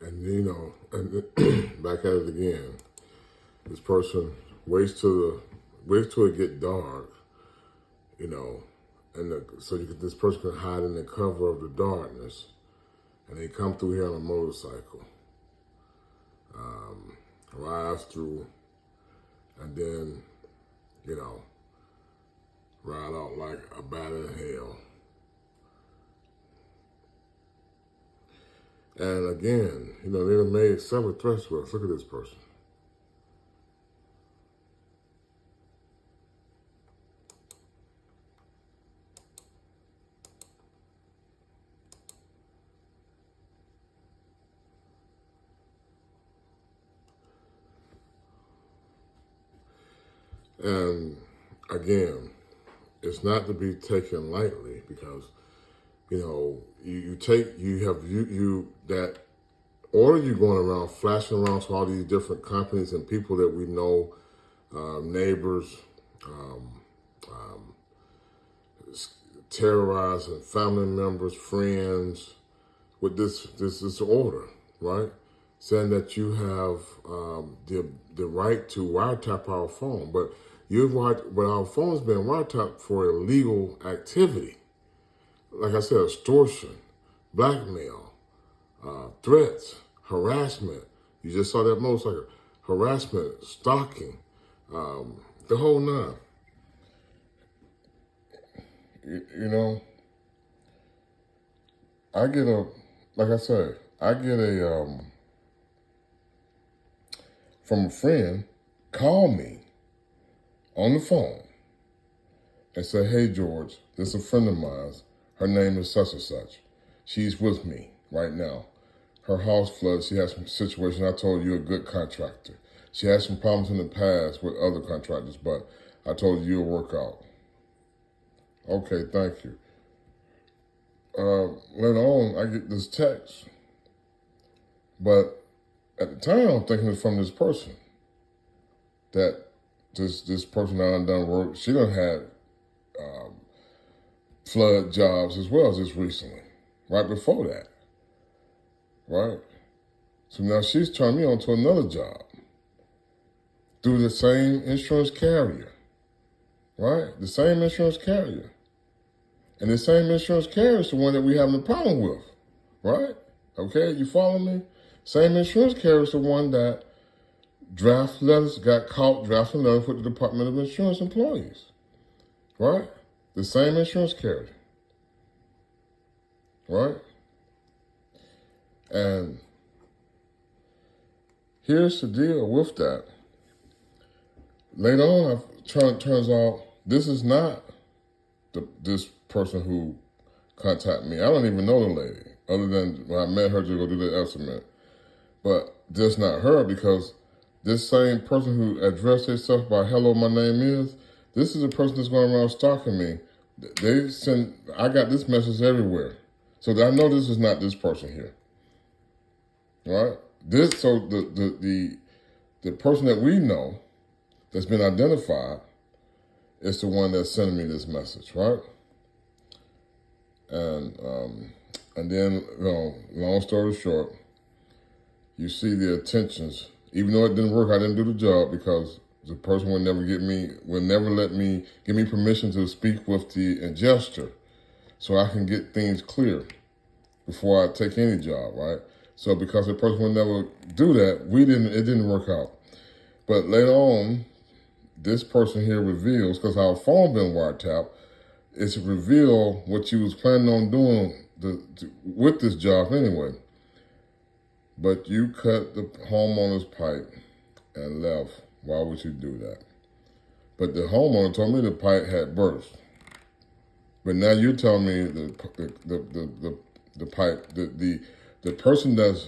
And and back at it again. This person waits till it get dark, this person can hide in the cover of the darkness, and they come through here on a motorcycle, rise through, and then, ride out like a bat in hell. And again, they done made several threats to us. Look at this person. And again, it's not to be taken lightly because, that order you going around, flashing around to all these different companies and people that we know, neighbors, terrorizing family members, friends, with this order, right? Saying that you have the right to wiretap our phone, but our phone's been wiretapped for illegal activity. Like I said, extortion, blackmail, threats, harassment. You just saw that motorcycle. Harassment, stalking, the whole nine. I get from a friend, call me on the phone and say, hey, George, this is a friend of mine. Her name is such and such. She's with me right now. Her house flooded. She has some situation. I told you, you're a good contractor. She had some problems in the past with other contractors, but I told you you'll work out. Okay, thank you. Later on, I get this text. But at the time, I'm thinking it's from this person. That this person that done work, she done had flood jobs as well just recently, right before that, right? So now she's turned me on to another job through the same insurance carrier, right? The same insurance carrier. And the same insurance carrier is the one that we having a problem with, right? Okay, you follow me? Same insurance carrier is the one that got caught drafting letters with the Department of Insurance employees, right? The same insurance carrier, right? And here's the deal with that. Later on, turns out this is not this person who contacted me. I don't even know the lady, other than when I met her to go do the estimate. But that's not her, because this same person who addressed herself by hello, my name is, this is the person that's going around stalking me. I got this message everywhere. So I know this is not this person here. Right? So the person that we know that's been identified is the one that's sending me this message, right? And then, long story short, you see the attentions. Even though it didn't work, I didn't do the job because the person would never give me permission to speak with the adjuster so I can get things clear before I take any job, right? So because the person would never do that, it didn't work out. But later on, this person here reveals, because our phone been wiretapped, it's to reveal what you was planning on doing with this job anyway. But you cut the homeowner's pipe and left. Why would you do that? But the homeowner told me the pipe had burst. But now you're telling me the pipe, the person that's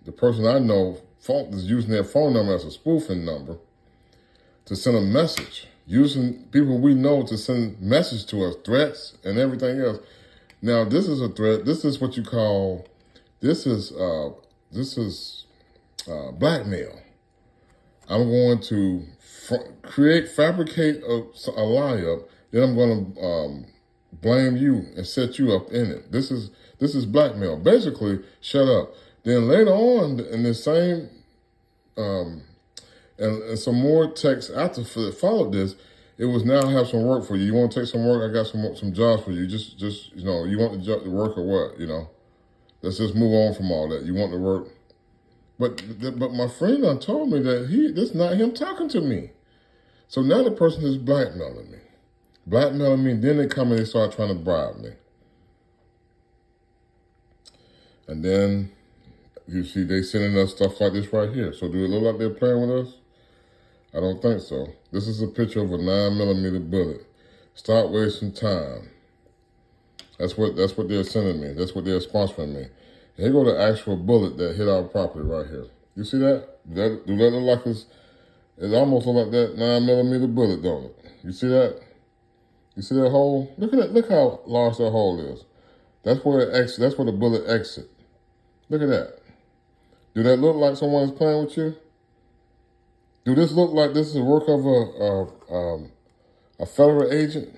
the person I know is using their phone number as a spoofing number to send a message, using people we know to send message to us, threats and everything else. Now, this is a threat. This is what you call, this is blackmail. I'm going to fabricate a lie up, then I'm going to blame you and set you up in it. This is This is blackmail. Basically, shut up. Then later on in the same, and some more text after followed this, it was now I have some work for you. You want to take some work? I got some jobs for you. Just you know, you want the work or what? You know, let's just move on from all that. You want the work, but my friend done told me that this is not him talking to me. So now the person is blackmailing me. Blackmailing me, then they come and they start trying to bribe me. And then you see they sending us stuff like this right here. So do it look like they're playing with us? I don't think so. This is a picture of a 9mm bullet. Stop wasting time. That's what they're sending me. That's what they're sponsoring me. And here go the actual bullet that hit our property right here. You see that? Do that look like it almost look like that 9mm bullet, don't it? You see that? You see that hole? Look at that. Look how large that hole is. That's where it exits. That's where the bullet exits. Look at that. Do that look like someone's playing with you? Do this look like this is the work of a federal agent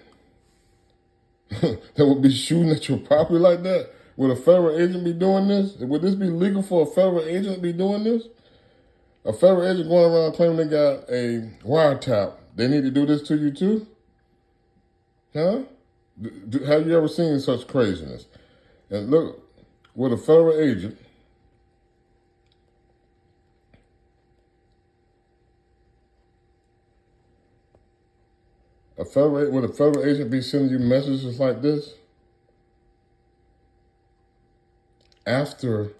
that would be shooting at your property like that? Would a federal agent be doing this? Would this be legal for a federal agent to be doing this? A federal agent going around claiming they got a wiretap. They need to do this to you too? Huh? Have you ever seen such craziness? And look, with a federal agent, would a federal agent be sending you messages like this? After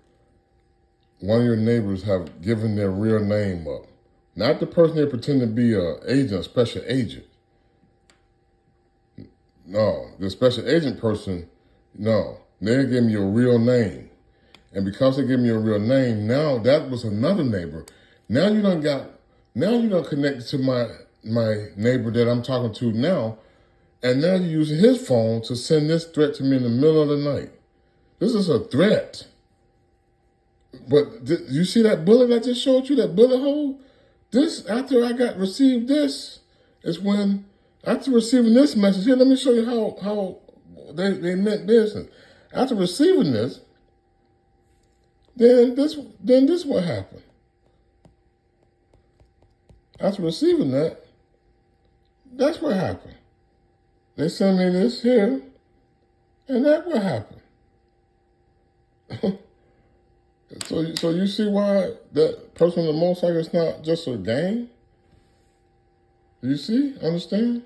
one of your neighbors have given their real name up. Not the person they pretend to be an agent, a special agent. No, the special agent person, no. They gave me your real name. And because they gave me your real name, now that was another neighbor. Now you done connected to my neighbor that I'm talking to now, and now you're using his phone to send this threat to me in the middle of the night. This is a threat. But you see that bullet I just showed you, that bullet hole? This, after I received this, is when, after receiving this message, here, let me show you how they meant business. After receiving this, then this what happened. After receiving that, that's what happened. They sent me this here, and that's what happened. So you see why that person on the motorcycle is not just a game? You see? Understand?